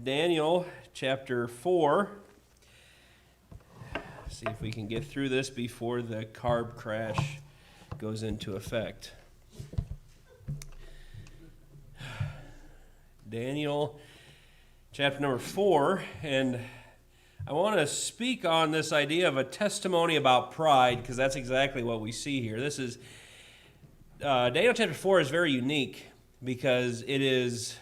Daniel chapter 4. See if we can get through this before the carb crash goes into effect. Daniel chapter number 4, and I want to speak on this idea of a testimony about pride, because that's exactly what we see here. This is Daniel chapter 4 is very unique because it is,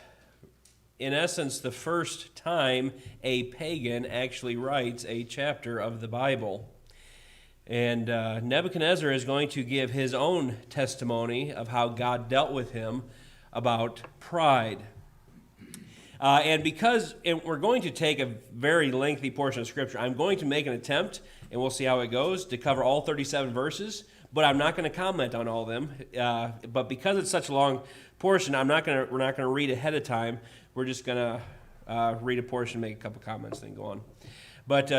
in essence, the first time a pagan actually writes a chapter of the Bible. And Nebuchadnezzar is going to give his own testimony of how God dealt with him about pride. And we're going to take a very lengthy portion of Scripture, I'm going to make an attempt, and we'll see how it goes, to cover all 37 verses, but I'm not going to comment on all of them. But because it's such a long portion, we're not going to read ahead of time. We're just going to read a portion, make a couple comments, then go on. But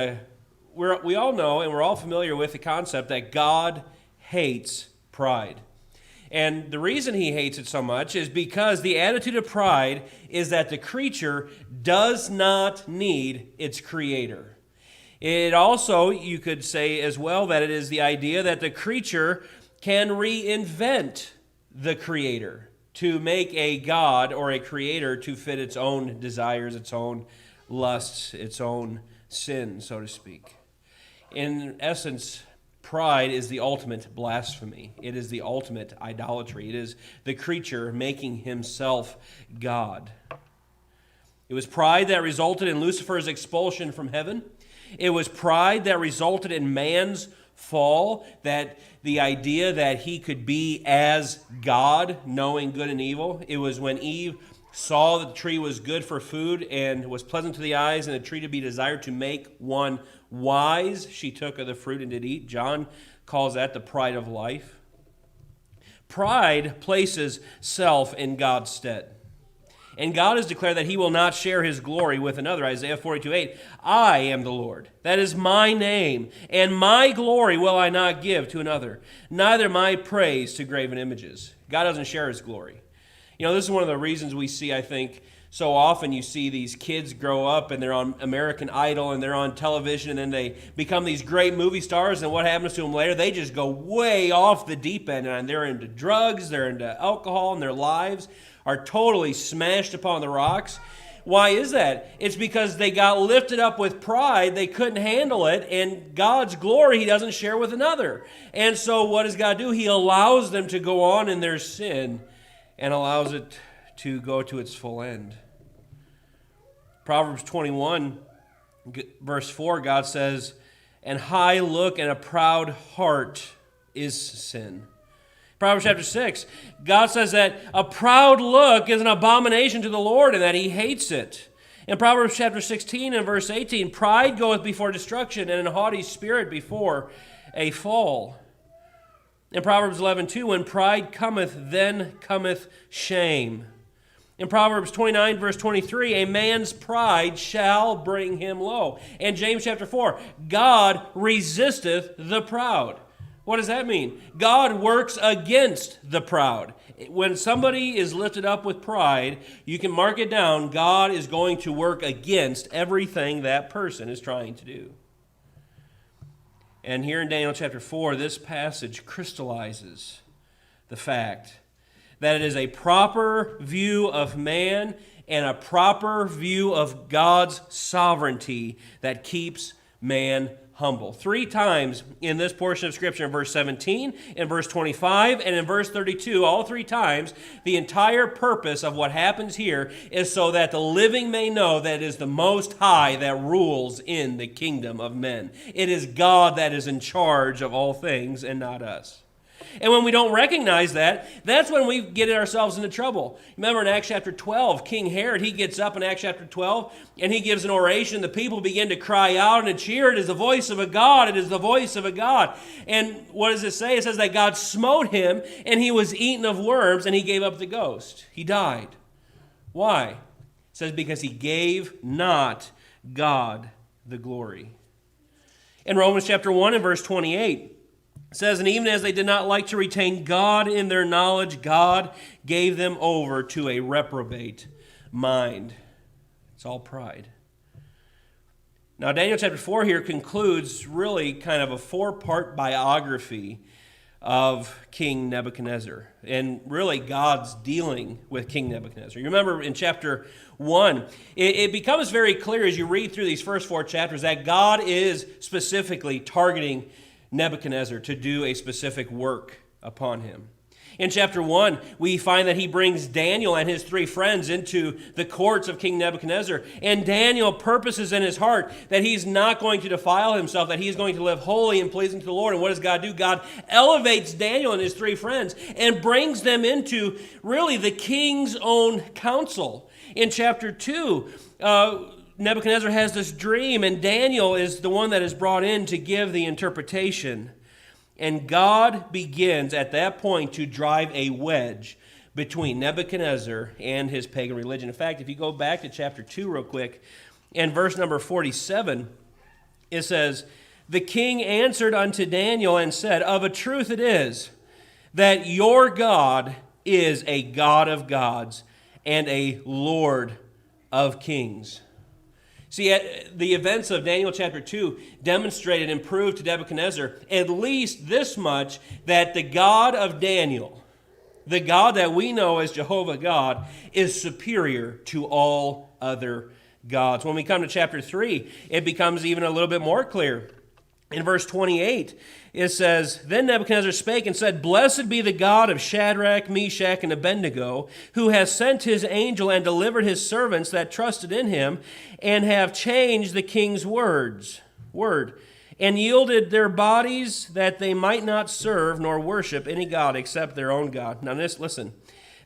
we all know and we're all familiar with the concept that God hates pride. And the reason he hates it so much is because the attitude of pride is that the creature does not need its creator. It also, you could say as well, that it is the idea that the creature can reinvent the creator to make a God or a creator to fit its own desires, its own lusts, its own sin, so to speak. In essence, pride is the ultimate blasphemy. It is the ultimate idolatry. It is the creature making himself God. It was pride that resulted in Lucifer's expulsion from heaven. It was pride that resulted in man's fall, that the idea that he could be as God, knowing good and evil. It was when Eve saw that the tree was good for food and was pleasant to the eyes and a tree to be desired to make one wise, she took of the fruit and did eat. John calls that the pride of life. Pride places self in God's stead. And God has declared that he will not share his glory with another. Isaiah 42:8, I am the Lord. That is my name. And my glory will I not give to another, neither my praise to graven images. God doesn't share his glory. You know, this is one of the reasons we see, I think, so often you see these kids grow up and they're on American Idol and they're on television and then they become these great movie stars, and what happens to them later? They just go way off the deep end and they're into drugs, they're into alcohol, and their lives are totally smashed upon the rocks. Why is that? It's because they got lifted up with pride, they couldn't handle it, and God's glory he doesn't share with another. And so what does God do? He allows them to go on in their sin and allows it to go to its full end. Proverbs 21, verse 4, God says, "And high look and a proud heart is sin." Proverbs chapter 6, God says that a proud look is an abomination to the Lord and that he hates it. In Proverbs chapter 16 and verse 18, pride goeth before destruction and an haughty spirit before a fall. In Proverbs 11:2, when pride cometh, then cometh shame. In Proverbs 29, verse 23, a man's pride shall bring him low. And James chapter 4, God resisteth the proud. What does that mean? God works against the proud. When somebody is lifted up with pride, you can mark it down, God is going to work against everything that person is trying to do. And here in Daniel chapter 4, this passage crystallizes the fact that it is a proper view of man and a proper view of God's sovereignty that keeps man humble. 3 times in this portion of Scripture, in verse 17, in verse 25, and in verse 32, all 3 times, the entire purpose of what happens here is so that the living may know that it is the Most High that rules in the kingdom of men. It is God that is in charge of all things and not us. And when we don't recognize that, that's when we get ourselves into trouble. Remember in Acts chapter 12, King Herod, he gets up in Acts chapter 12, and he gives an oration. The people begin to cry out and to cheer, "It is the voice of a God, it is the voice of a God." And what does it say? It says that God smote him, and he was eaten of worms, and he gave up the ghost. He died. Why? It says because he gave not God the glory. In Romans chapter 1 and verse 28, it says, "And even as they did not like to retain God in their knowledge, God gave them over to a reprobate mind." It's all pride. Now, Daniel chapter 4 here concludes really kind of a 4-part biography of King Nebuchadnezzar, and really God's dealing with King Nebuchadnezzar. You remember in chapter 1, it becomes very clear as you read through these first 4 chapters that God is specifically targeting Nebuchadnezzar to do a specific work upon him. In chapter 1, we find that he brings Daniel and his 3 friends into the courts of King Nebuchadnezzar. And Daniel purposes in his heart that he's not going to defile himself, that he's going to live holy and pleasing to the Lord. And what does God do? God elevates Daniel and his 3 friends and brings them into really the king's own council. In chapter 2, Nebuchadnezzar has this dream, and Daniel is the one that is brought in to give the interpretation. And God begins at that point to drive a wedge between Nebuchadnezzar and his pagan religion. In fact, if you go back to chapter 2 real quick, and verse number 47, it says, "The king answered unto Daniel and said, Of a truth it is, that your God is a God of gods and a Lord of kings." See, the events of Daniel chapter 2 demonstrated and proved to Nebuchadnezzar at least this much, that the God of Daniel, the God that we know as Jehovah God, is superior to all other gods. When we come to chapter 3, it becomes even a little bit more clear. In verse 28, it says, "Then Nebuchadnezzar spake and said, Blessed be the God of Shadrach, Meshach, and Abednego, who has sent his angel and delivered his servants that trusted in him, and have changed the king's word, and yielded their bodies that they might not serve nor worship any god except their own God." Now listen.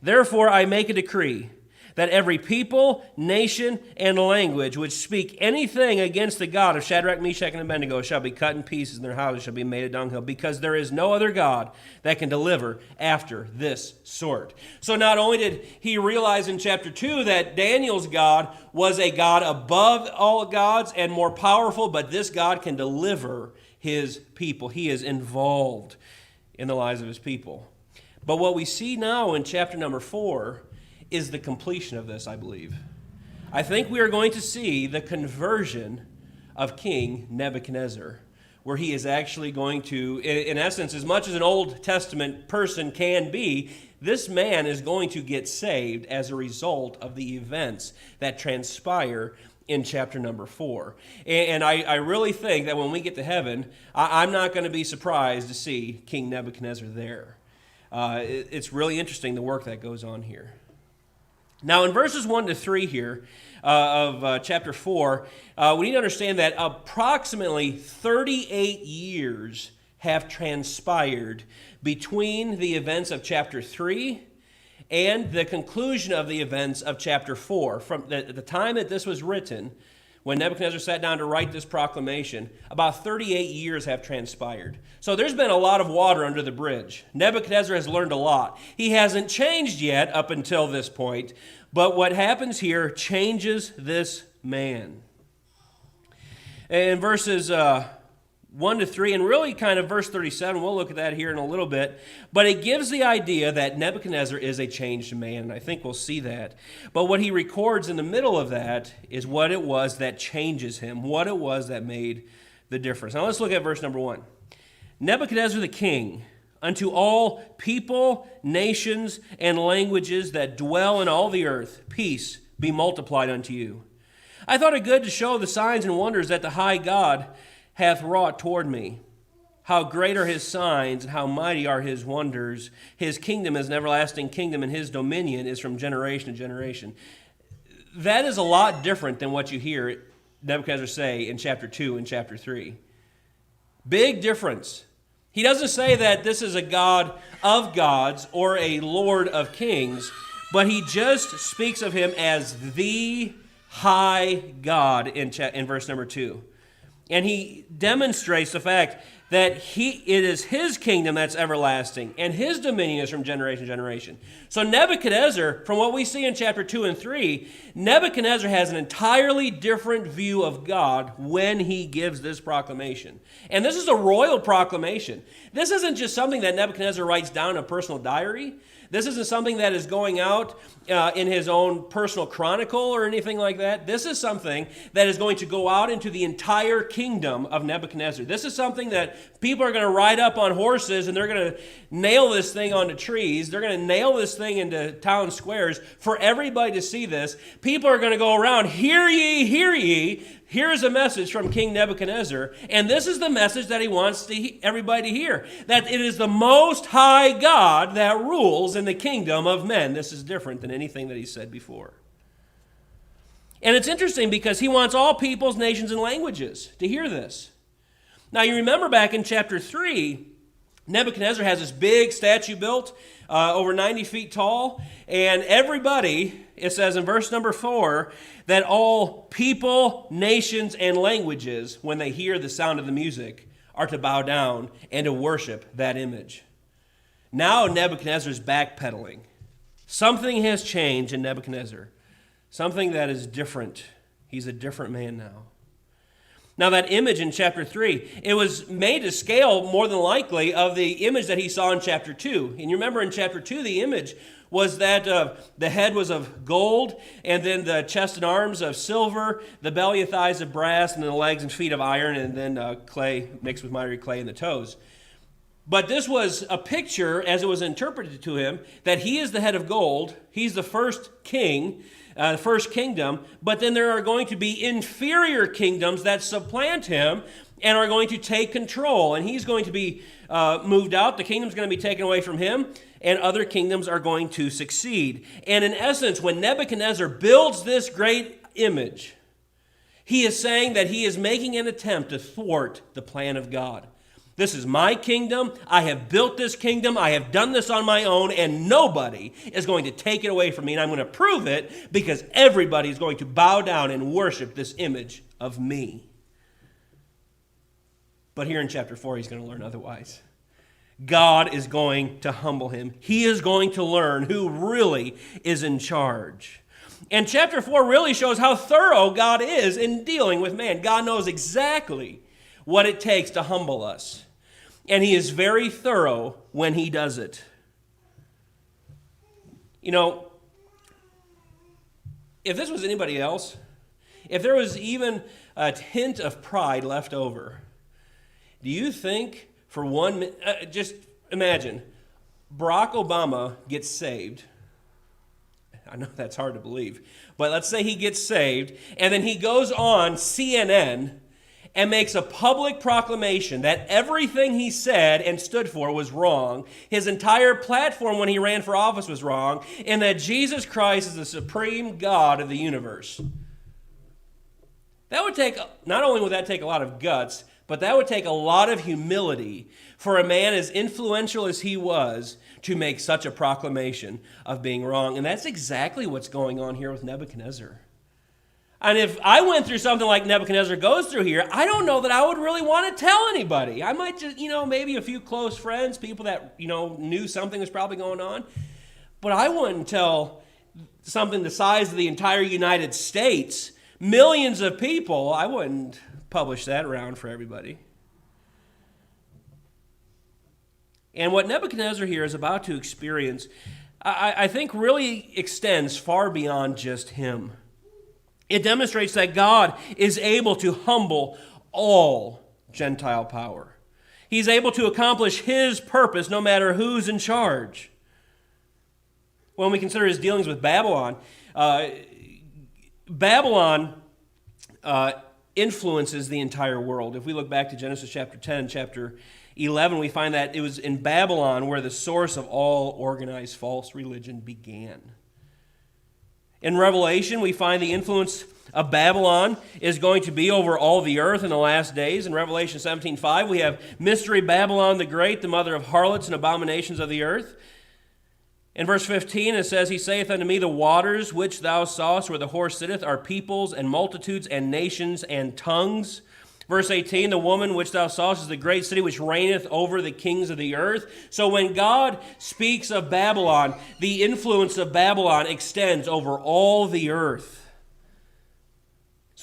"Therefore I make a decree, that every people, nation, and language which speak anything against the God of Shadrach, Meshach, and Abednego shall be cut in pieces, and their houses shall be made a dunghill, because there is no other God that can deliver after this sort." So not only did he realize in chapter 2 that Daniel's God was a God above all gods and more powerful, but this God can deliver his people. He is involved in the lives of his people. But what we see now in chapter number 4 is the completion of this, I believe. I think we are going to see the conversion of King Nebuchadnezzar, where he is actually going to, in essence, as much as an Old Testament person can be, this man is going to get saved as a result of the events that transpire in chapter number 4. And I really think that when we get to heaven, I'm not going to be surprised to see King Nebuchadnezzar there. It's really interesting, the work that goes on here. Now, in verses 1 to 3 here of chapter 4, we need to understand that approximately 38 years have transpired between the events of chapter 3 and the conclusion of the events of chapter 4. From the time that this was written, when Nebuchadnezzar sat down to write this proclamation, about 38 years have transpired. So there's been a lot of water under the bridge. Nebuchadnezzar has learned a lot. He hasn't changed yet up until this point, but what happens here changes this man. In verses 1 to 3, and really kind of verse 37, we'll look at that here in a little bit, but it gives the idea that Nebuchadnezzar is a changed man, and I think we'll see that. But what he records in the middle of that is what it was that changes him, what it was that made the difference. Now let's look at verse number 1. "Nebuchadnezzar the king, unto all people, nations, and languages that dwell in all the earth, peace be multiplied unto you. I thought it good to show the signs and wonders that the high God hath wrought toward me. How great are his signs, and how mighty are his wonders. His kingdom is an everlasting kingdom, and his dominion is from generation to generation." That is a lot different than what you hear Nebuchadnezzar say in chapter 2 and chapter 3. Big difference. He doesn't say that this is a God of gods or a Lord of kings, but he just speaks of him as the high God in verse number 2. And he demonstrates the fact that it is his kingdom that's everlasting, and his dominion is from generation to generation. So Nebuchadnezzar, from what we see in chapter 2 and 3, Nebuchadnezzar has an entirely different view of God when he gives this proclamation. And this is a royal proclamation. This isn't just something that Nebuchadnezzar writes down in a personal diary. This isn't something that is going out in his own personal chronicle or anything like that. This is something that is going to go out into the entire kingdom of Nebuchadnezzar. This is something that people are going to ride up on horses and they're going to nail this thing onto trees. They're going to nail this thing into town squares for everybody to see this. People are going to go around, hear ye, hear ye. Here's a message from King Nebuchadnezzar, and this is the message that he wants everybody to hear, that it is the Most High God that rules in the kingdom of men. This is different than anything that he said before. And it's interesting because he wants all peoples, nations, and languages to hear this. Now, you remember back in chapter 3, Nebuchadnezzar has this big statue built, over 90 feet tall, and everybody, it says in verse number 4, that all people, nations, and languages, when they hear the sound of the music, are to bow down and to worship that image. Now Nebuchadnezzar's backpedaling. Something has changed in Nebuchadnezzar. Something that is different. He's a different man now. Now that image in chapter 3, it was made to scale more than likely of the image that he saw in chapter 2. And you remember in chapter 2, the image was that the head was of gold, and then the chest and arms of silver, the belly and thighs of brass, and then the legs and feet of iron, and then clay mixed with miry clay in the toes. But this was a picture, as it was interpreted to him, that he is the head of gold, he's the first king, the first kingdom, but then there are going to be inferior kingdoms that supplant him and are going to take control. And he's going to be moved out. The kingdom's going to be taken away from him, and other kingdoms are going to succeed. And in essence, when Nebuchadnezzar builds this great image, he is saying that he is making an attempt to thwart the plan of God. This is my kingdom. I have built this kingdom. I have done this on my own, and nobody is going to take it away from me. And I'm going to prove it because everybody is going to bow down and worship this image of me. But here in chapter 4, he's going to learn otherwise. God is going to humble him. He is going to learn who really is in charge. And chapter 4 really shows how thorough God is in dealing with man. God knows exactly what it takes to humble us. And he is very thorough when he does it. You know, if this was anybody else, if there was even a hint of pride left over, do you think for one minute, just imagine, Barack Obama gets saved. I know that's hard to believe, but let's say he gets saved, and then he goes on CNN and makes a public proclamation that everything he said and stood for was wrong, his entire platform when he ran for office was wrong, and that Jesus Christ is the supreme God of the universe. That would take, not only would that take a lot of guts, but that would take a lot of humility for a man as influential as he was to make such a proclamation of being wrong. And that's exactly what's going on here with Nebuchadnezzar. And if I went through something like Nebuchadnezzar goes through here, I don't know that I would really want to tell anybody. I might just, maybe a few close friends, people that, knew something was probably going on. But I wouldn't tell something the size of the entire United States, millions of people. I wouldn't publish that around for everybody. And what Nebuchadnezzar here is about to experience, I think really extends far beyond just him. It demonstrates that God is able to humble all Gentile power. He's able to accomplish his purpose no matter who's in charge. When we consider his dealings with Babylon, Babylon influences the entire world. If we look back to Genesis chapter 10, chapter 11, we find that it was in Babylon where the source of all organized false religion began. In Revelation, we find the influence of Babylon is going to be over all the earth in the last days. In Revelation 17:5, we have Mystery Babylon the Great, the mother of harlots and abominations of the earth. In verse 15, it says, He saith unto me, the waters which thou sawest where the horse sitteth are peoples and multitudes and nations and tongues. Verse 18, the woman which thou sawest is the great city which reigneth over the kings of the earth. So when God speaks of Babylon, the influence of Babylon extends over all the earth.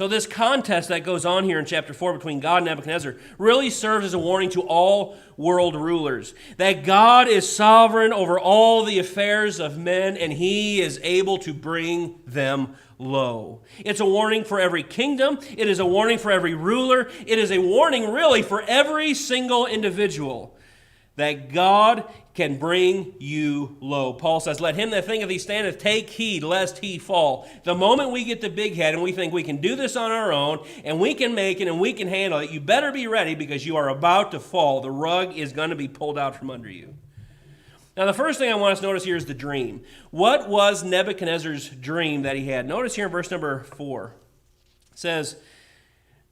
So this contest that goes on here in chapter 4 between God and Nebuchadnezzar really serves as a warning to all world rulers that God is sovereign over all the affairs of men and he is able to bring them low. It's a warning for every kingdom. It is a warning for every ruler. It is a warning really for every single individual that God can bring you low. Paul says, let him that thinketh he standeth take heed lest he fall. The moment we get the big head and we think we can do this on our own and we can make it and we can handle it, you better be ready because you are about to fall. The rug is going to be pulled out from under you. Now, the first thing I want us to notice here is the dream. What was Nebuchadnezzar's dream that he had? Notice here in verse number 4. It says,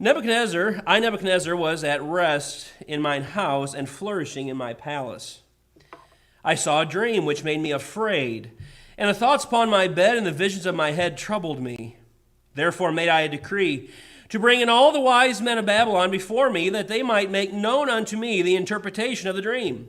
I, Nebuchadnezzar, was at rest in mine house and flourishing in my palace. I saw a dream which made me afraid, and the thoughts upon my bed and the visions of my head troubled me. Therefore made I a decree to bring in all the wise men of Babylon before me, that they might make known unto me the interpretation of the dream.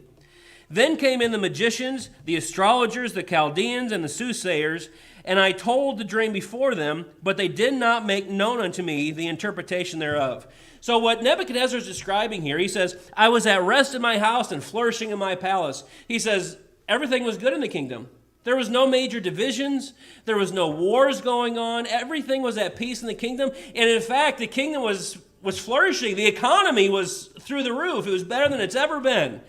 Then came in the magicians, the astrologers, the Chaldeans, and the soothsayers, and I told the dream before them, but they did not make known unto me the interpretation thereof. So what Nebuchadnezzar is describing here, he says, I was at rest in my house and flourishing in my palace. He says, everything was good in the kingdom. There was no major divisions. There was no wars going on. Everything was at peace in the kingdom. And in fact, the kingdom was flourishing. The economy was through the roof. It was better than it's ever been.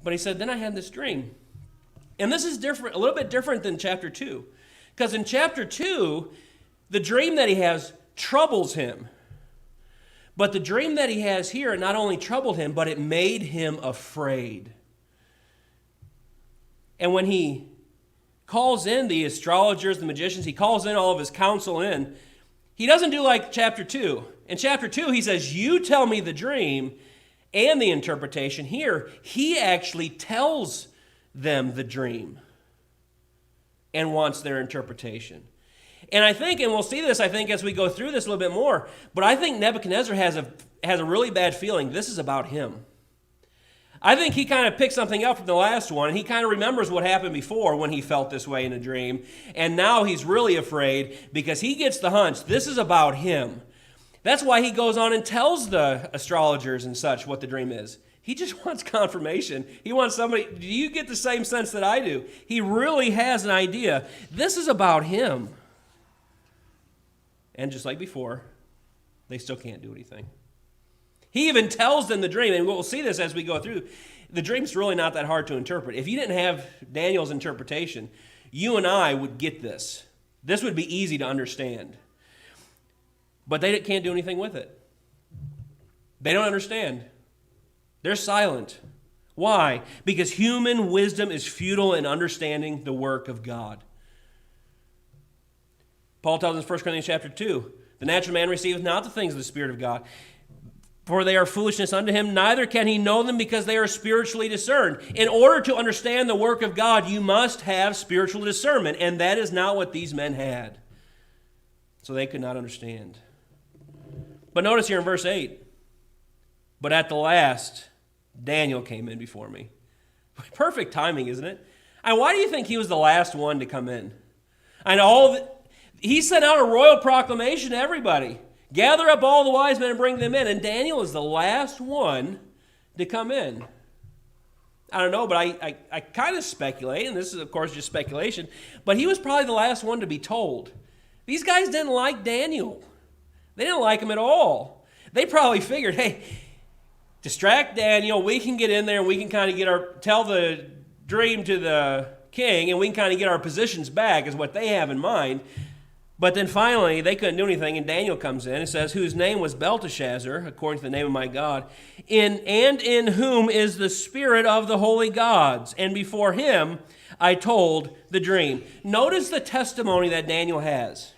But he said, then I had this dream. And this is different, a little bit different than chapter 2. Because in chapter 2, the dream that he has troubles him. But the dream that he has here not only troubled him, but it made him afraid. And when he calls in the astrologers, the magicians, he calls in all of his counsel in, he doesn't do like chapter 2. In chapter 2, he says, you tell me the dream and the interpretation. Here, he actually tells them the dream and wants their interpretation. And I think, and we'll see this, I think, as we go through this a little bit more, but I think Nebuchadnezzar has a really bad feeling. This is about him. I think he kind of picked something up from the last one, and he kind of remembers what happened before when he felt this way in a dream, and now he's really afraid because he gets the hunch this is about him. That's why he goes on and tells the astrologers and such what the dream is. He just wants confirmation. He wants somebody, do you get the same sense that I do? He really has an idea. This is about him. And just like before, they still can't do anything. He even tells them the dream, and we'll see this as we go through. The dream's really not that hard to interpret. If you didn't have Daniel's interpretation, you and I would get this. This would be easy to understand. But they can't do anything with it. They don't understand. They're silent. Why? Because human wisdom is futile in understanding the work of God. Paul tells us in 1 Corinthians chapter 2, the natural man receiveth not the things of the Spirit of God, for they are foolishness unto him, neither can he know them because they are spiritually discerned. In order to understand the work of God, you must have spiritual discernment, and that is not what these men had. So they could not understand. But notice here in verse 8, but at the last, Daniel came in before me. Perfect timing, isn't it? And why do you think he was the last one to come in? And he sent out a royal proclamation to everybody. Gather up all the wise men and bring them in. And Daniel is the last one to come in. I don't know, but I kind of speculate, and this is, of course, just speculation, but he was probably the last one to be told. These guys didn't like Daniel. They didn't like him at all. They probably figured, hey, distract Daniel, we can get in there and we can kind of tell the dream to the king, and we can kind of get our positions back, is what they have in mind. But then finally, they couldn't do anything, and Daniel comes in and says, whose name was Belteshazzar, according to the name of my God, in whom is the spirit of the holy gods, and before him I told the dream. Notice the testimony that Daniel has.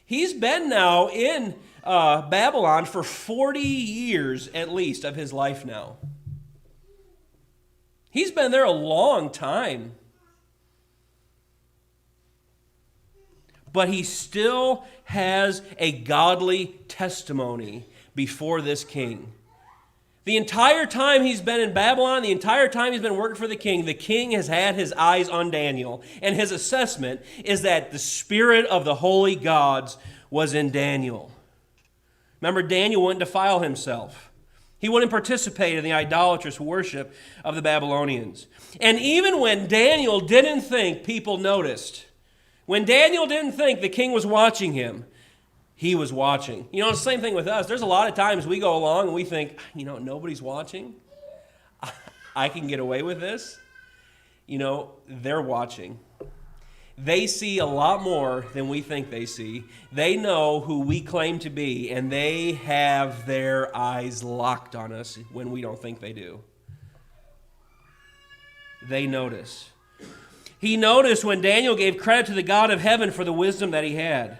He's been now in Babylon for 40 years at least of his life now. He's been there a long time. But he still has a godly testimony before this king. The entire time he's been in Babylon, the entire time he's been working for the king has had his eyes on Daniel. And his assessment is that the spirit of the holy gods was in Daniel. Remember, Daniel wouldn't defile himself. He wouldn't participate in the idolatrous worship of the Babylonians. And even when Daniel didn't think people noticed, when Daniel didn't think the king was watching him, he was watching. You know, it's the same thing with us. There's a lot of times we go along and we think, nobody's watching. I can get away with this. They're watching. They see a lot more than we think they see. They know who we claim to be, and they have their eyes locked on us when we don't think they do. They notice. He noticed when Daniel gave credit to the God of heaven for the wisdom that he had.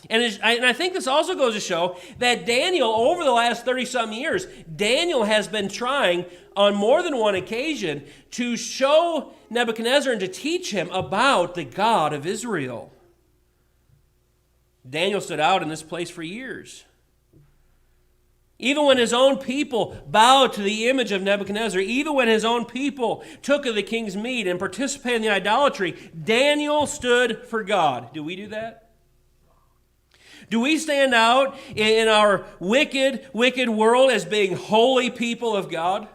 And I think this also goes to show that Daniel, over the last 30-some years, Daniel has been trying on more than one occasion to show Nebuchadnezzar and to teach him about the God of Israel. Daniel stood out in this place for years. Even when his own people bowed to the image of Nebuchadnezzar, even when his own people took of the king's meat and participated in the idolatry, Daniel stood for God. Do we do that? Do we stand out in our wicked world as being holy people of God?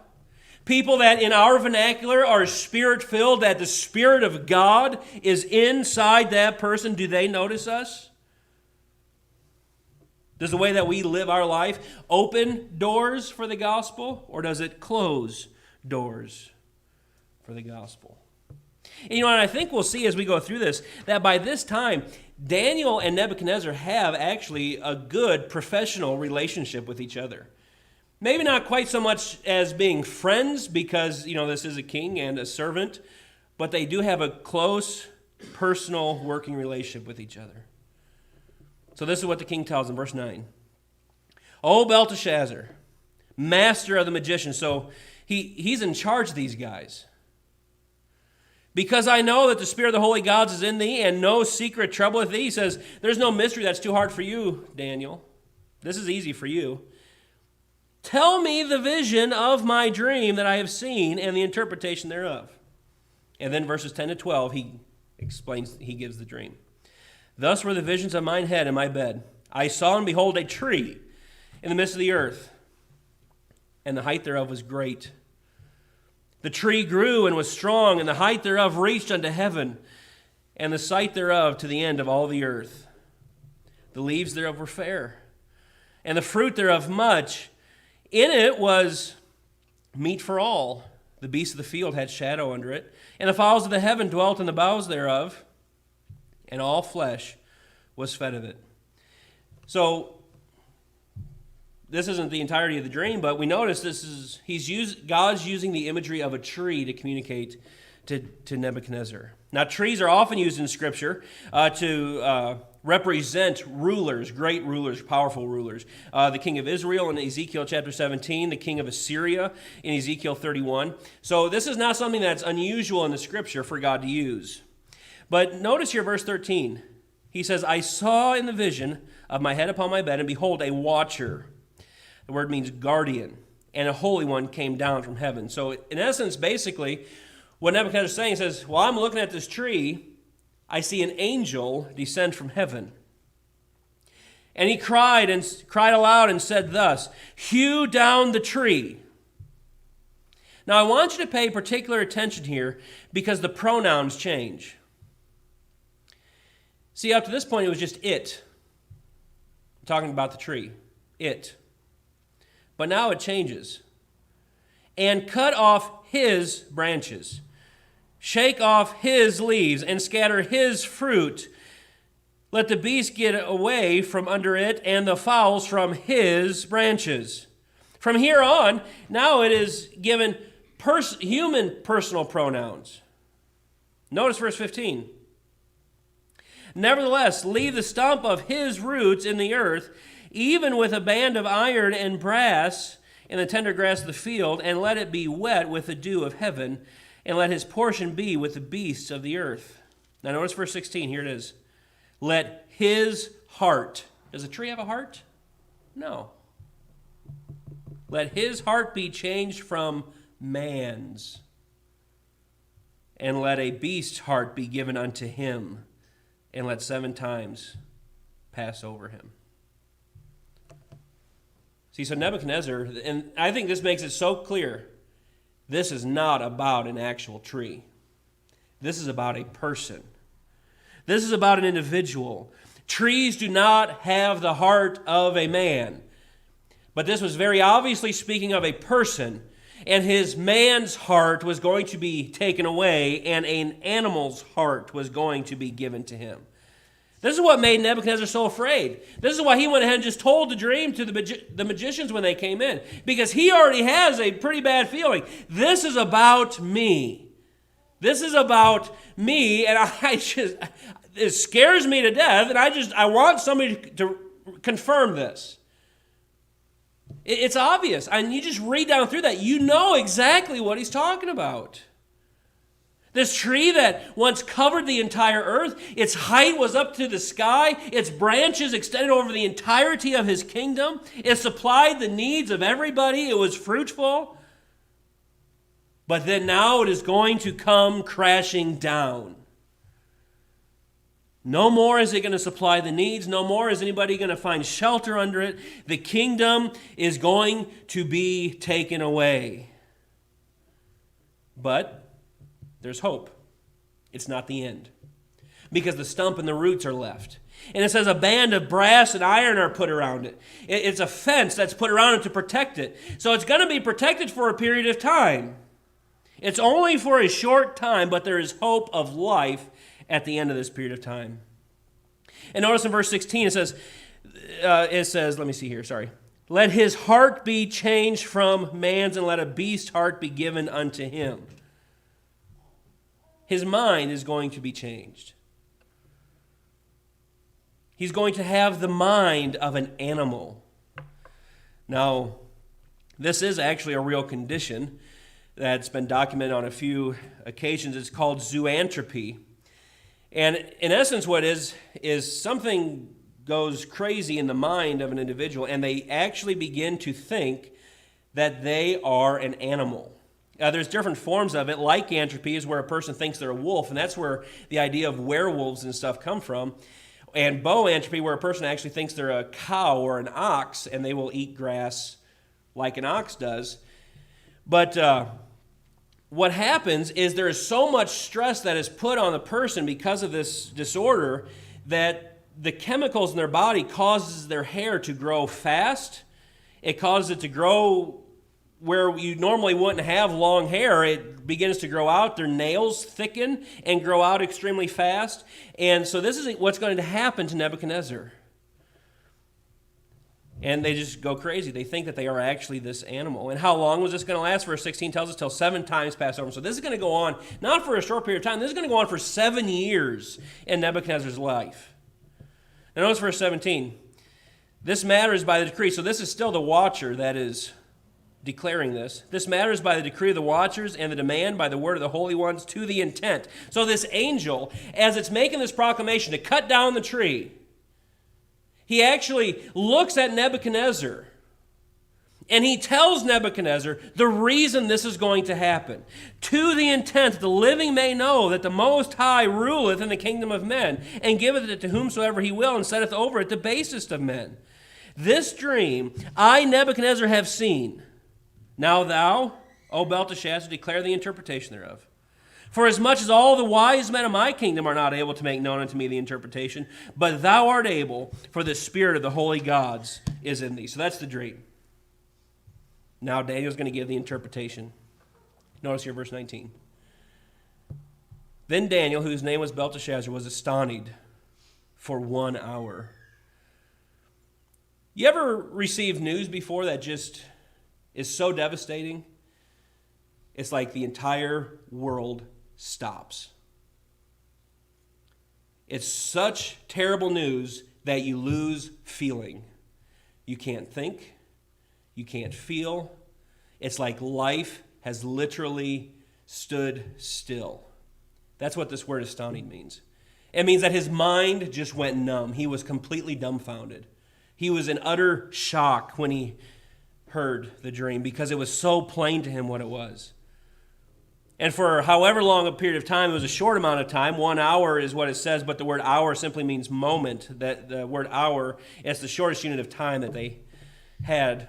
People that in our vernacular are spirit-filled, that the Spirit of God is inside that person. Do they notice us? Does the way that we live our life open doors for the gospel, or does it close doors for the gospel? And I think we'll see as we go through this that by this time, Daniel and Nebuchadnezzar have actually a good professional relationship with each other. Maybe not quite so much as being friends because, this is a king and a servant, but they do have a close, personal, working relationship with each other. So this is what the king tells in verse 9. O Belteshazzar, master of the magicians. So he's in charge of these guys. Because I know that the spirit of the holy gods is in thee, and no secret troubleth thee. He says, there's no mystery that's too hard for you, Daniel. This is easy for you. Tell me the vision of my dream that I have seen and the interpretation thereof. And then verses 10 to 12, he gives the dream. Thus were the visions of mine head in my bed. I saw and behold a tree in the midst of the earth, and the height thereof was great. The tree grew and was strong, and the height thereof reached unto heaven, and the sight thereof to the end of all the earth. The leaves thereof were fair, and the fruit thereof much. In it was meat for all. The beasts of the field had shadow under it, and the fowls of the heaven dwelt in the boughs thereof, and all flesh was fed of it. So, this isn't the entirety of the dream, but we notice God's using the imagery of a tree to communicate to Nebuchadnezzar. Now, trees are often used in Scripture to represent rulers, great rulers, powerful rulers. The king of Israel in Ezekiel chapter 17, the king of Assyria in Ezekiel 31. So this is not something that's unusual in the Scripture for God to use. But notice here verse 13. He says, I saw in the vision of my head upon my bed, and behold, a watcher. The word means guardian, and a holy one came down from heaven. So in essence, basically, what Nebuchadnezzar is saying, he says, while I'm looking at this tree, I see an angel descend from heaven. And he cried aloud and said thus, hew down the tree. Now I want you to pay particular attention here because the pronouns change. See, up to this point, it was just it. I'm talking about the tree. It. But now it changes. And cut off his branches. Shake off his leaves and scatter his fruit. Let the beast get away from under it and the fowls from his branches. From here on, now it is given human personal pronouns. Notice verse 15. Nevertheless, leave the stump of his roots in the earth, even with a band of iron and brass in the tender grass of the field, and let it be wet with the dew of heaven, and let his portion be with the beasts of the earth. Now notice verse 16, here it is. Let his heart. Does a tree have a heart? No. Let his heart be changed from man's, and let a beast's heart be given unto him, and let 7 times pass over him. See, so Nebuchadnezzar, and I think this makes it so clear, this is not about an actual tree. This is about a person. This is about an individual. Trees do not have the heart of a man. But this was very obviously speaking of a person, and his man's heart was going to be taken away, and an animal's heart was going to be given to him. This is what made Nebuchadnezzar so afraid. This is why he went ahead and just told the dream to the magicians when they came in, because he already has a pretty bad feeling. This is about me. This is about me, and it scares me to death, and I want somebody to confirm this. It's obvious. And you just read down through that. You know exactly what he's talking about. This tree that once covered the entire earth, its height was up to the sky, its branches extended over the entirety of his kingdom. It supplied the needs of everybody. It was fruitful. But then now it is going to come crashing down. No more is it going to supply the needs. No more is anybody going to find shelter under it. The kingdom is going to be taken away. But there's hope. It's not the end. Because the stump and the roots are left. And it says a band of brass and iron are put around it. It's a fence that's put around it to protect it. So it's going to be protected for a period of time. It's only for a short time, but there is hope of life at the end of this period of time. And notice in verse 16 it says, let me see here, sorry. Let his heart be changed from man's, and let a beast's heart be given unto him. His mind is going to be changed. He's going to have the mind of an animal. Now, this is actually a real condition that's been documented on a few occasions. It's called zoanthropy. And in essence, what is something goes crazy in the mind of an individual, and they actually begin to think that they are an animal. There's different forms of it. Lycanthropy is where a person thinks they're a wolf, and that's where the idea of werewolves and stuff come from. And boanthropy, where a person actually thinks they're a cow or an ox, and they will eat grass like an ox does. But what happens is there is so much stress that is put on the person because of this disorder that the chemicals in their body causes their hair to grow fast. It causes it to grow where you normally wouldn't have long hair. It begins to grow out. Their nails thicken and grow out extremely fast. And so this is what's going to happen to Nebuchadnezzar. And they just go crazy. They think that they are actually this animal. And how long was this going to last? Verse 16 tells us till 7 times pass over. So this is going to go on, not for a short period of time. This is going to go on for 7 years in Nebuchadnezzar's life. Now notice verse 17. This matters by the decree. So this is still the watcher that is declaring this. This matters by the decree of the watchers and the demand by the word of the holy ones to the intent. So this angel, as it's making this proclamation to cut down the tree, he actually looks at Nebuchadnezzar and he tells Nebuchadnezzar the reason this is going to happen. To the intent that the living may know that the Most High ruleth in the kingdom of men, and giveth it to whomsoever he will, and setteth over it the basest of men. This dream I, Nebuchadnezzar, have seen. Now thou, O Belteshazzar, declare the interpretation thereof. For as much as all the wise men of my kingdom are not able to make known unto me the interpretation, but thou art able, for the spirit of the holy gods is in thee. So that's the dream. Now Daniel's going to give the interpretation. Notice here verse 19. Then Daniel, whose name was Belteshazzar, was astonished for 1 hour. You ever received news before that just is so devastating? It's like the entire world stops. It's such terrible news that you lose feeling. You can't think. You can't feel. It's like life has literally stood still. That's what this word astonished means. It means that his mind just went numb. He was completely dumbfounded. He was in utter shock when he heard the dream because it was so plain to him what it was. And for however long a period of time, it was a short amount of time. 1 hour is what it says, but the word hour simply means moment. That the word hour is the shortest unit of time that they had.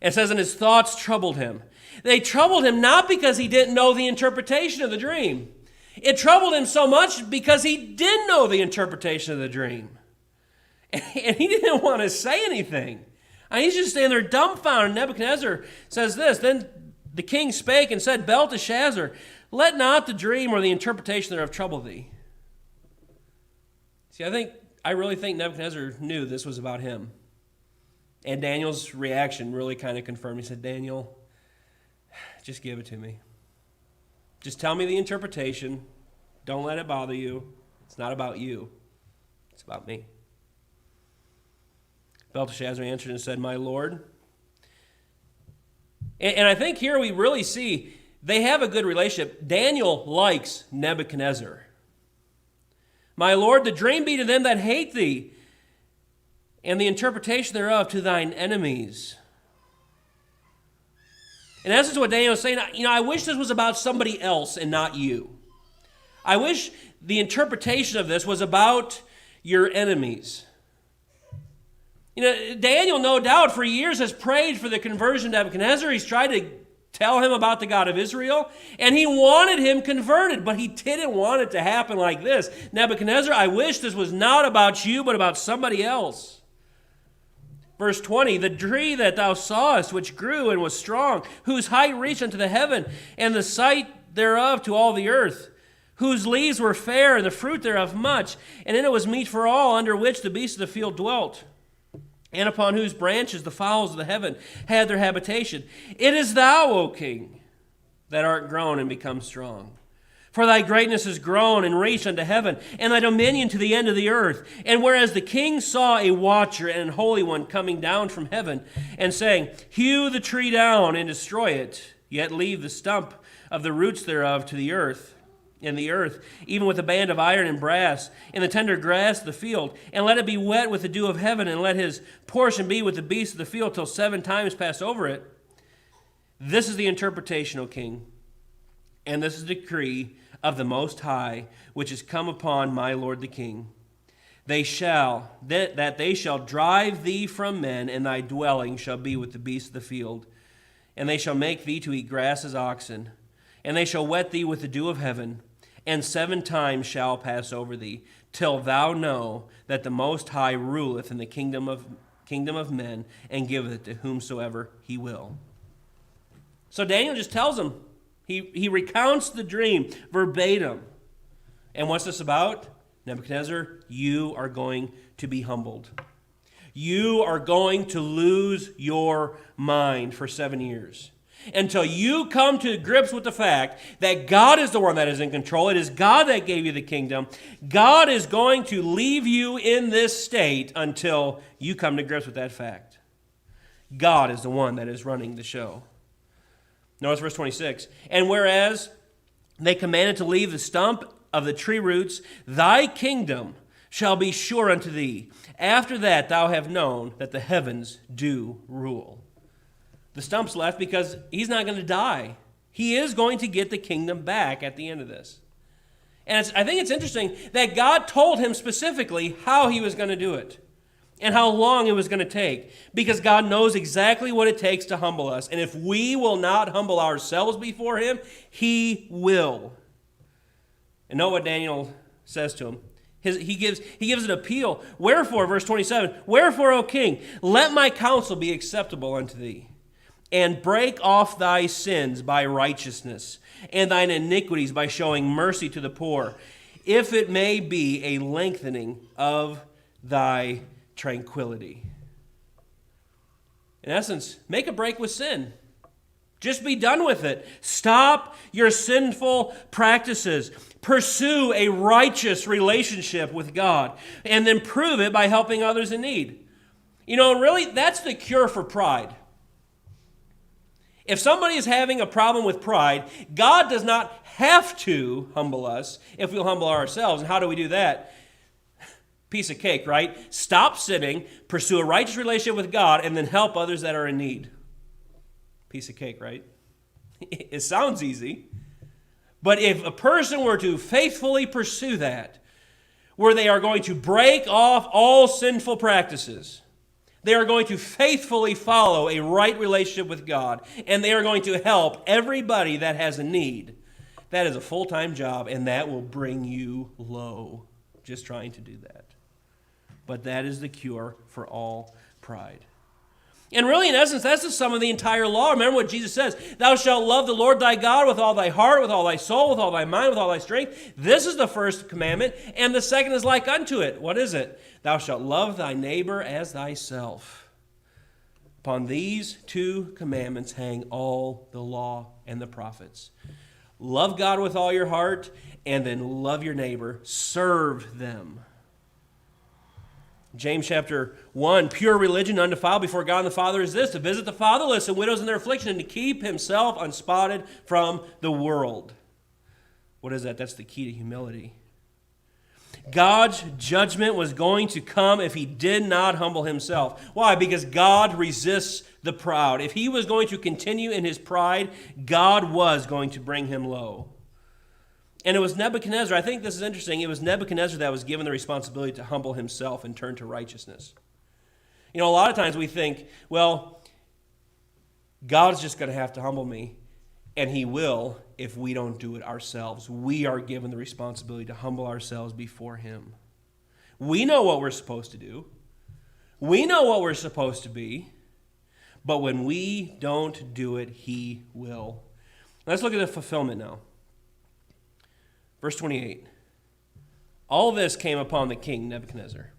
It says, and his thoughts troubled him. They troubled him not because he didn't know the interpretation of the dream. It troubled him so much because he did know the interpretation of the dream. And he didn't want to say anything. He's just standing there dumbfounded. Nebuchadnezzar says this, then the king spake and said, Belteshazzar, let not the dream or the interpretation thereof trouble thee. See, I really think Nebuchadnezzar knew this was about him. And Daniel's reaction really kind of confirmed. He said, Daniel, just give it to me. Just tell me the interpretation. Don't let it bother you. It's not about you. It's about me. Belteshazzar answered and said, my lord. And I think here we really see they have a good relationship. Daniel likes Nebuchadnezzar. My lord, the dream be to them that hate thee, and the interpretation thereof to thine enemies. In essence, what Daniel is saying, I wish this was about somebody else and not you. I wish the interpretation of this was about your enemies. Daniel, no doubt, for years has prayed for the conversion of Nebuchadnezzar. He's tried to tell him about the God of Israel, and he wanted him converted, but he didn't want it to happen like this. Nebuchadnezzar, I wish this was not about you, but about somebody else. Verse 20, the tree that thou sawest, which grew and was strong, whose height reached unto the heaven, and the sight thereof to all the earth, whose leaves were fair, and the fruit thereof much, and in it was meat for all, under which the beasts of the field dwelt, and upon whose branches the fowls of the heaven had their habitation. It is thou, O king, that art grown and become strong. For thy greatness is grown and reached unto heaven, and thy dominion to the end of the earth. And whereas the king saw a watcher and an holy one coming down from heaven, and saying, hew the tree down and destroy it, yet leave the stump of the roots thereof to the earth, in the earth, even with a band of iron and brass, in the tender grass of the field, and let it be wet with the dew of heaven, and let his portion be with the beasts of the field till 7 times pass over it. This is the interpretation, O king, and this is the decree of the Most High, which is come upon my lord the king. They shall drive thee from men, and thy dwelling shall be with the beasts of the field. And they shall make thee to eat grass as oxen, and they shall wet thee with the dew of heaven, and 7 times shall pass over thee, till thou know that the Most High ruleth in the kingdom of men, and giveth it to whomsoever he will. So Daniel just tells him, he recounts the dream verbatim. And what's this about? Nebuchadnezzar, you are going to be humbled. You are going to lose your mind for 7 years until you come to grips with the fact that God is the one that is in control. It is God that gave you the kingdom. God is going to leave you in this state until you come to grips with that fact. God is the one that is running the show. Notice verse 26. And whereas they commanded to leave the stump of the tree roots, thy kingdom shall be sure unto thee. After that thou have known that the heavens do rule. The stump's left because he's not going to die. He is going to get the kingdom back at the end of this. And I think it's interesting that God told him specifically how he was going to do it and how long it was going to take, because God knows exactly what it takes to humble us. And if we will not humble ourselves before him, he will. And know what Daniel says to him. He gives an appeal. Wherefore, verse 27, wherefore, O king, let my counsel be acceptable unto thee, and break off thy sins by righteousness, and thine iniquities by showing mercy to the poor, if it may be a lengthening of thy tranquility. In essence, make a break with sin. Just be done with it. Stop your sinful practices. Pursue a righteous relationship with God, and then prove it by helping others in need. Really, that's the cure for pride. If somebody is having a problem with pride, God does not have to humble us if we'll humble ourselves. And how do we do that? Piece of cake, right? Stop sinning, pursue a righteous relationship with God, and then help others that are in need. Piece of cake, right? It sounds easy. But if a person were to faithfully pursue that, where they are going to break off all sinful practices, they are going to faithfully follow a right relationship with God, and they are going to help everybody that has a need, that is a full-time job, and that will bring you low, just trying to do that. But that is the cure for all pride. And really, in essence, that's the sum of the entire law. Remember what Jesus says, thou shalt love the Lord thy God with all thy heart, with all thy soul, with all thy mind, with all thy strength. This is the first commandment, and the second is like unto it. What is it? Thou shalt love thy neighbor as thyself. Upon these two commandments hang all the law and the prophets. Love God with all your heart, and then love your neighbor. Serve them. James chapter 1, pure religion undefiled before God and the Father is this, to visit the fatherless and widows in their affliction and to keep himself unspotted from the world. What is that? That's the key to humility. God's judgment was going to come if he did not humble himself. Why? Because God resists the proud. If he was going to continue in his pride, God was going to bring him low. And it was Nebuchadnezzar, I think this is interesting, it was Nebuchadnezzar that was given the responsibility to humble himself and turn to righteousness. You know, a lot of times we think, well, God's just going to have to humble me, and he will if we don't do it ourselves. We are given the responsibility to humble ourselves before him. We know what we're supposed to do. We know what we're supposed to be. But when we don't do it, he will. Let's look at the fulfillment now. Verse 28. All this came upon the king Nebuchadnezzar.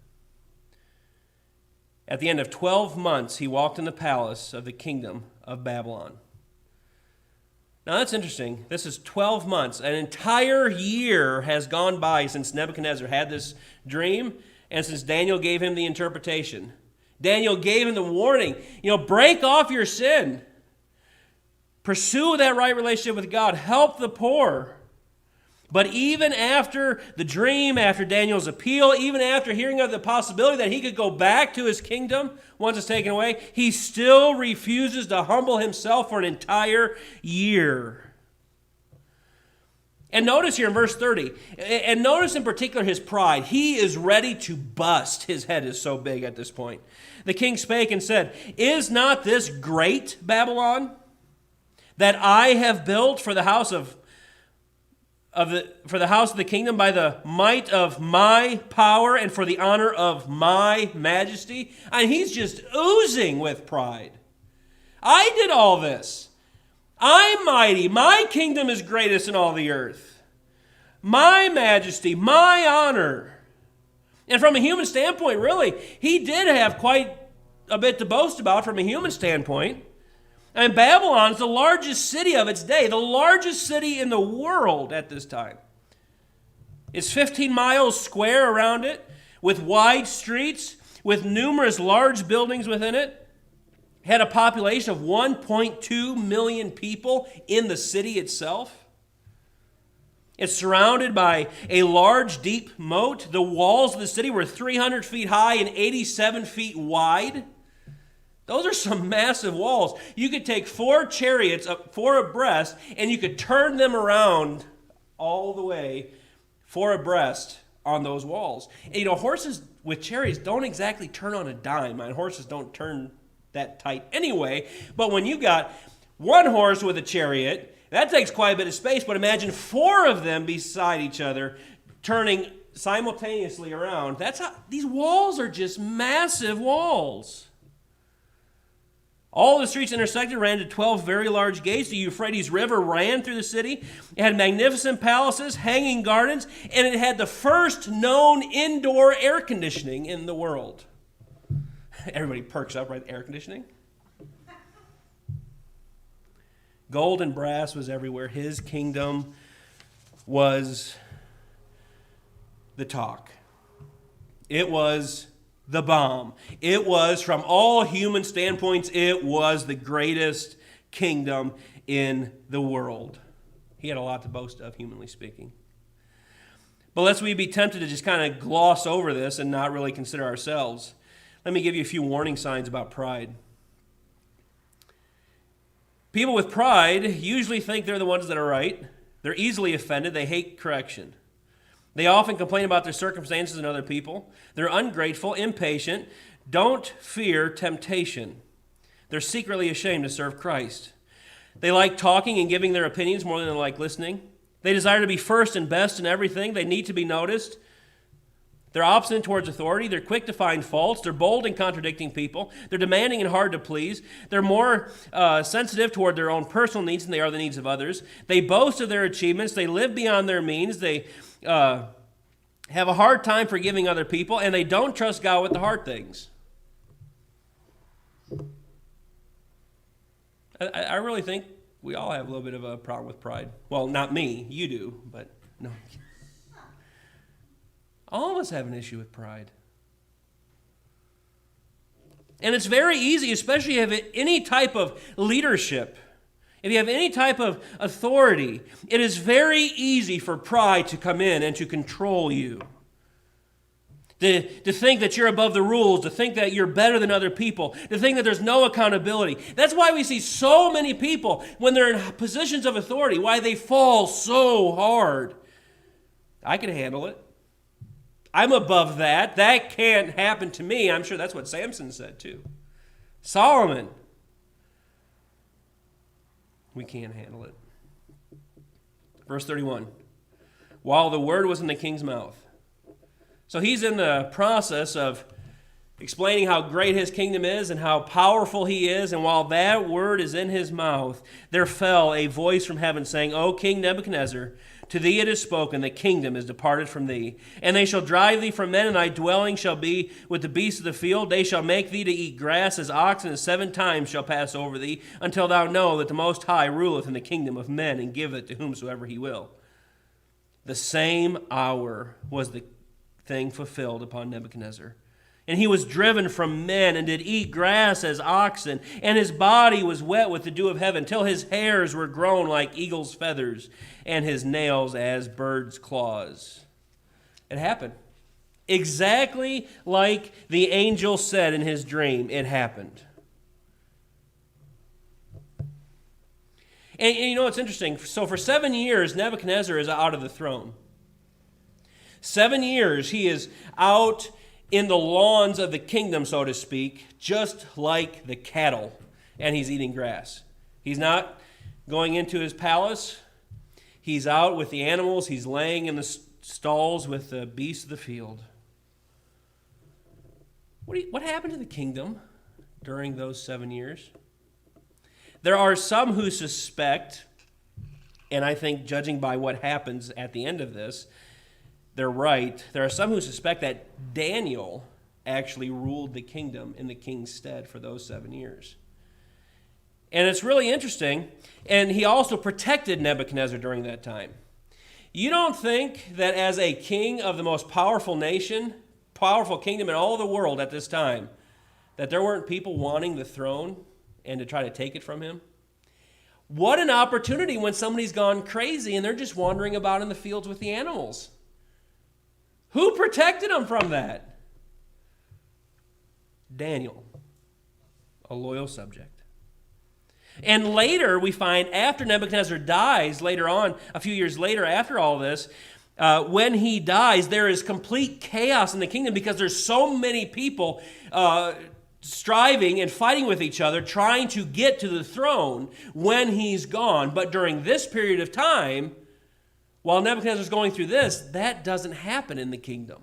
At the end of 12 months, he walked in the palace of the kingdom of Babylon. Now that's interesting. This is 12 months. An entire year has gone by since Nebuchadnezzar had this dream and since Daniel gave him the interpretation. Daniel gave him the warning, break off your sin. Pursue that right relationship with God. Help the poor. But even after the dream, after Daniel's appeal, even after hearing of the possibility that he could go back to his kingdom once it's taken away, he still refuses to humble himself for an entire year. And notice here in verse 30, and notice in particular his pride. He is ready to bust. His head is so big at this point. The king spake and said, is not this great Babylon that I have built for the house of the kingdom by the might of my power and for the honor of my majesty? And he's just oozing with pride. I did all this. I'm mighty. My kingdom is greatest in all the earth. My majesty, my honor. And from a human standpoint, really, he did have quite a bit to boast about from a human standpoint. And Babylon is the largest city of its day, the largest city in the world at this time. It's 15 miles square around it, with wide streets, with numerous large buildings within it. Had a population of 1.2 million people in the city itself. It's surrounded by a large, deep moat. The walls of the city were 300 feet high and 87 feet wide. Those are some massive walls. You could take 4 chariots, 4 abreast, and you could turn them around all the way 4 abreast on those walls. And horses with chariots don't exactly turn on a dime. Horses don't turn that tight anyway. But when you got one horse with a chariot, that takes quite a bit of space. But imagine 4 of them beside each other turning simultaneously around. That's how these walls are, just massive walls. All the streets intersected, ran to 12 very large gates. The Euphrates River ran through the city. It had magnificent palaces, hanging gardens, and it had the first known indoor air conditioning in the world. Everybody perks up, right? Air conditioning. Gold and brass was everywhere. His kingdom was the talk. It was the bomb. It was, from all human standpoints, it was the greatest kingdom in the world. He had a lot to boast of, humanly speaking. But lest we be tempted to just kind of gloss over this and not really consider ourselves, let me give you a few warning signs about pride. People with pride usually think they're the ones that are right. They're easily offended. They hate correction. They often complain about their circumstances and other people. They're ungrateful, impatient, don't fear temptation. They're secretly ashamed to serve Christ. They like talking and giving their opinions more than they like listening. They desire to be first and best in everything. They need to be noticed. They're obstinate towards authority. They're quick to find faults. They're bold in contradicting people. They're demanding and hard to please. They're more sensitive toward their own personal needs than they are the needs of others. They boast of their achievements. They live beyond their means. They have a hard time forgiving other people, and they don't trust God with the hard things. I really think we all have a little bit of a problem with pride. Well, not me. You do, but no. All of us have an issue with pride. And it's very easy, especially if you have any type of leadership, if you have any type of authority, it is very easy for pride to come in and to control you. To think that you're above the rules, to think that you're better than other people, to think that there's no accountability. That's why we see so many people, when they're in positions of authority, why they fall so hard. I can handle it. I'm above that. That can't happen to me. I'm sure that's what Samson said too. Solomon. We can't handle it. Verse 31. While the word was in the king's mouth. So he's in the process of explaining how great his kingdom is and how powerful he is. And while that word is in his mouth, there fell a voice from heaven saying, O King Nebuchadnezzar, to thee it is spoken, the kingdom is departed from thee. And they shall drive thee from men, and thy dwelling shall be with the beasts of the field. They shall make thee to eat grass as oxen, and 7 times shall pass over thee, until thou know that the Most High ruleth in the kingdom of men, and giveth it to whomsoever he will. The same hour was the thing fulfilled upon Nebuchadnezzar. And he was driven from men and did eat grass as oxen, and his body was wet with the dew of heaven, till his hairs were grown like eagle's feathers, and his nails as birds' claws. It happened. Exactly like the angel said in his dream, it happened. And you know what's interesting? So for 7 years, Nebuchadnezzar is out of the throne. 7 years he is out in the lawns of the kingdom, so to speak, just like the cattle, and he's eating grass. He's not going into his palace. He's out with the animals. He's laying in the stalls with the beasts of the field. What happened to the kingdom during those 7 years? There are some who suspect, and I think judging by what happens at the end of this, they're right. There are some who suspect that Daniel actually ruled the kingdom in the king's stead for those 7 years. And it's really interesting. And he also protected Nebuchadnezzar during that time. You don't think that as a king of the most powerful nation, powerful kingdom in all the world at this time, that there weren't people wanting the throne and to try to take it from him? What an opportunity when somebody's gone crazy and they're just wandering about in the fields with the animals. Who protected them from that? Daniel, a loyal subject. And later we find, after Nebuchadnezzar dies, later on, a few years later after all this, when he dies, there is complete chaos in the kingdom because there's so many people striving and fighting with each other, trying to get to the throne when he's gone. But during this period of time, while Nebuchadnezzar's going through this, that doesn't happen in the kingdom.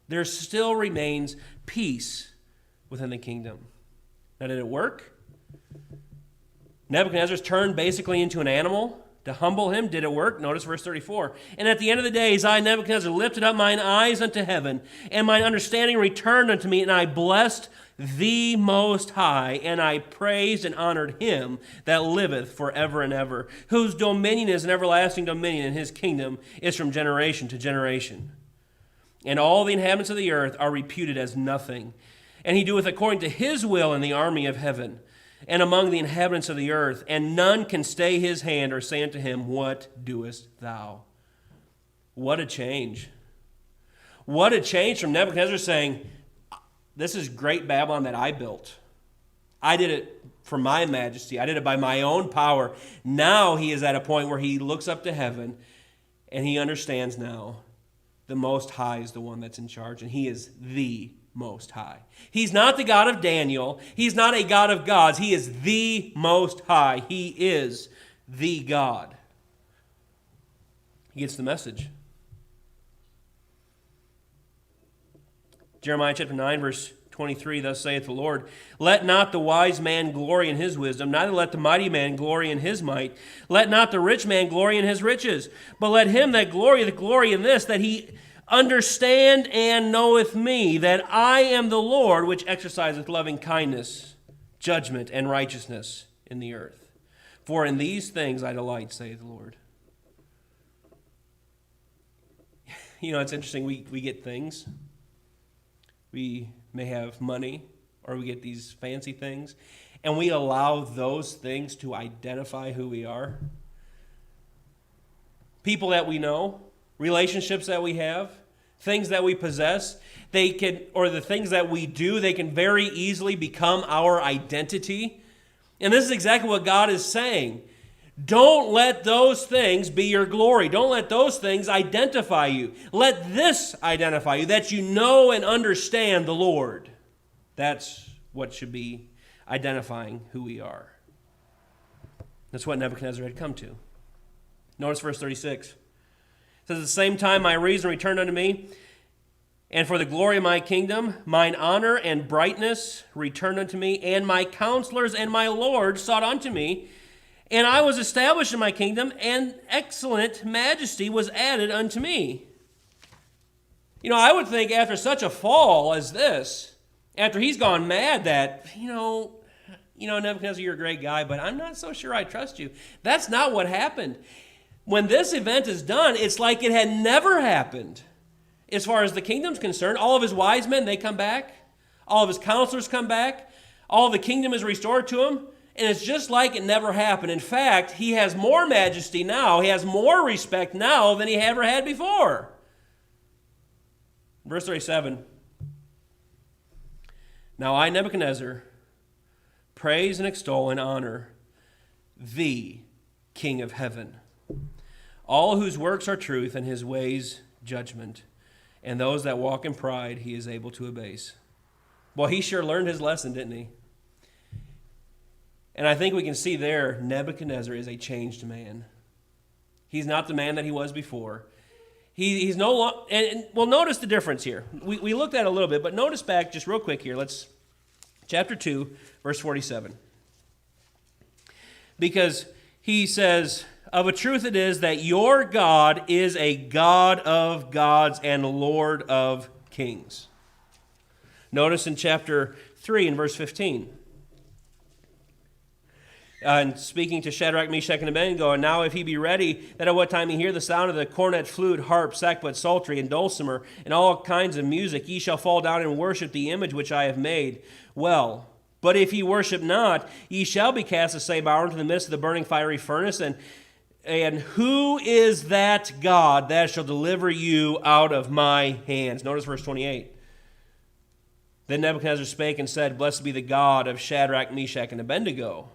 There still remains peace within the kingdom. Now, did it work? Nebuchadnezzar's turned basically into an animal to humble him. Did it work? Notice verse 34. And at the end of the days, I, Nebuchadnezzar, lifted up mine eyes unto heaven, and mine understanding returned unto me, and I blessed the Most High, and I praised and honored him that liveth forever and ever, whose dominion is an everlasting dominion, and his kingdom is from generation to generation. And all the inhabitants of the earth are reputed as nothing. And he doeth according to his will in the army of heaven, and among the inhabitants of the earth, and none can stay his hand or say unto him, What doest thou? What a change. What a change from Nebuchadnezzar saying, this is great Babylon that I built. I did it for my majesty. I did it by my own power. Now he is at a point where he looks up to heaven and he understands now the Most High is the one that's in charge, and he is the Most High. He's not the God of Daniel. He's not a God of gods. He is the Most High. He is the God. He gets the message. Jeremiah chapter 9, verse 23, thus saith the Lord, let not the wise man glory in his wisdom, neither let the mighty man glory in his might. Let not the rich man glory in his riches, but let him that glorieth glory in this, that he understand and knoweth me, that I am the Lord, which exerciseth loving kindness, judgment, and righteousness in the earth. For in these things I delight, saith the Lord. You know, it's interesting, we get things. We may have money, or we get these fancy things, and we allow those things to identify who we are. People that we know, relationships that we have, things that we possess, they can, or the things that we do, they can very easily become our identity. And this is exactly what God is saying. Don't let those things be your glory. Don't let those things identify you. Let this identify you, that you know and understand the Lord. That's what should be identifying who we are. That's what Nebuchadnezzar had come to. Notice verse 36. It says, at the same time my reason returned unto me, and for the glory of my kingdom, mine honor and brightness returned unto me, and my counselors and my Lord sought unto me, and I was established in my kingdom, and excellent majesty was added unto me. You know, I would think after such a fall as this, after he's gone mad that, you know, Nebuchadnezzar, you're a great guy, but I'm not so sure I trust you. That's not what happened. When this event is done, it's like it had never happened. As far as the kingdom's concerned, all of his wise men, they come back. All of his counselors come back. All of the kingdom is restored to him. And it's just like it never happened. In fact, he has more majesty now. He has more respect now than he ever had before. Verse 37. Now I, Nebuchadnezzar, praise and extol and honor the King of heaven, all whose works are truth and his ways judgment, and those that walk in pride he is able to abase. Well, he sure learned his lesson, didn't he? And I think we can see there, Nebuchadnezzar is a changed man. He's not the man that he was before. He's no longer, and well, notice the difference here. We looked at it a little bit, but notice back just real quick here. Chapter 2, verse 47. Because he says, of a truth it is that your God is a God of gods and Lord of kings. Notice in chapter 3 and verse 15. And speaking to Shadrach, Meshach, and Abednego, and now if he be ready, that at what time ye hear the sound of the cornet, flute, harp, sackbut, psaltery, and dulcimer, and all kinds of music, ye shall fall down and worship the image which I have made. Well, but if ye worship not, ye shall be cast the same hour into the midst of the burning fiery furnace. And who is that God that shall deliver you out of my hands? Notice verse 28. Then Nebuchadnezzar spake and said, blessed be the God of Shadrach, Meshach, and Abednego.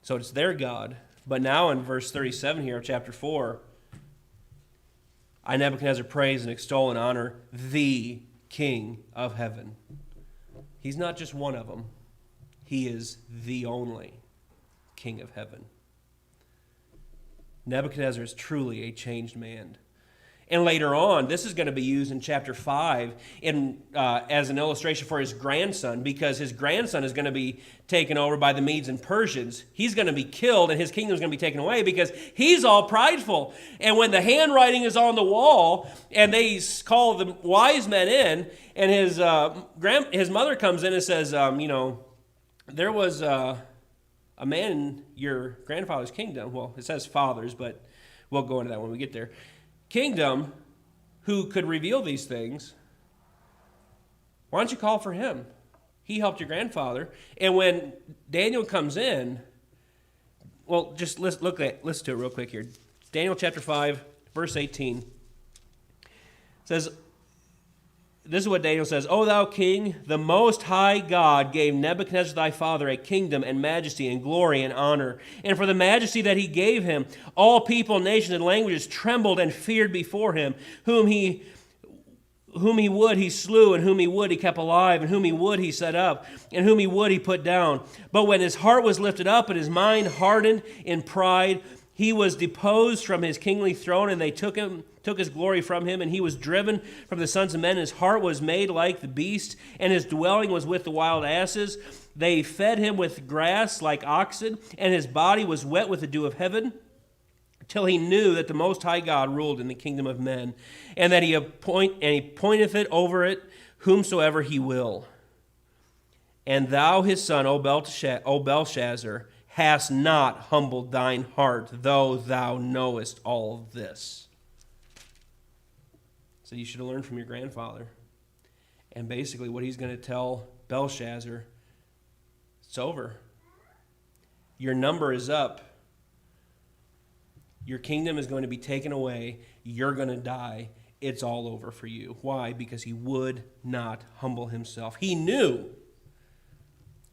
So it's their God. But now in verse 37 here of chapter 4, I, Nebuchadnezzar, praise and extol and honor the King of heaven. He's not just one of them. He is the only King of heaven. Nebuchadnezzar is truly a changed man. And later on, this is going to be used in chapter 5 as an illustration for his grandson, because his grandson is going to be taken over by the Medes and Persians. He's going to be killed, and his kingdom is going to be taken away because he's all prideful. And when the handwriting is on the wall, and they call the wise men in, and his mother comes in and says, there was a man in your grandfather's kingdom. Well, it says fathers, but we'll go into that when we get there. Kingdom who could reveal these things. Why don't you call for him? He helped your grandfather. And when Daniel comes in, well, just listen to it real quick here. Daniel chapter 5, Verse 18 says, this is what Daniel says, O thou king, the most high God gave Nebuchadnezzar thy father a kingdom and majesty and glory and honor. And for the majesty that he gave him, all people, nations, and languages trembled and feared before him. Whom he would he slew, and whom he would he kept alive, and whom he would he set up, and whom he would he put down. But when his heart was lifted up and his mind hardened in pride, he was deposed from his kingly throne, and they took his glory from him, and he was driven from the sons of men. His heart was made like the beast, and his dwelling was with the wild asses. They fed him with grass like oxen, and his body was wet with the dew of heaven, till he knew that the Most High God ruled in the kingdom of men, and that he appointeth it over it whomsoever he will. And thou, his son, O Belshazzar, hast not humbled thine heart, though thou knowest all this. So you should have learned from your grandfather. And basically what he's going to tell Belshazzar, it's over. Your number is up. Your kingdom is going to be taken away. You're going to die. It's all over for you. Why? Because he would not humble himself. He knew.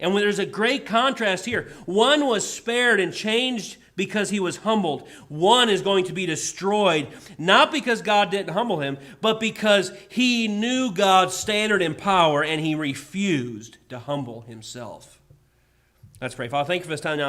And when there's a great contrast here. One was spared and changed because he was humbled. One is going to be destroyed, not because God didn't humble him, but because he knew God's standard and power, and he refused to humble himself. Let's pray. Father, thank you for this time now.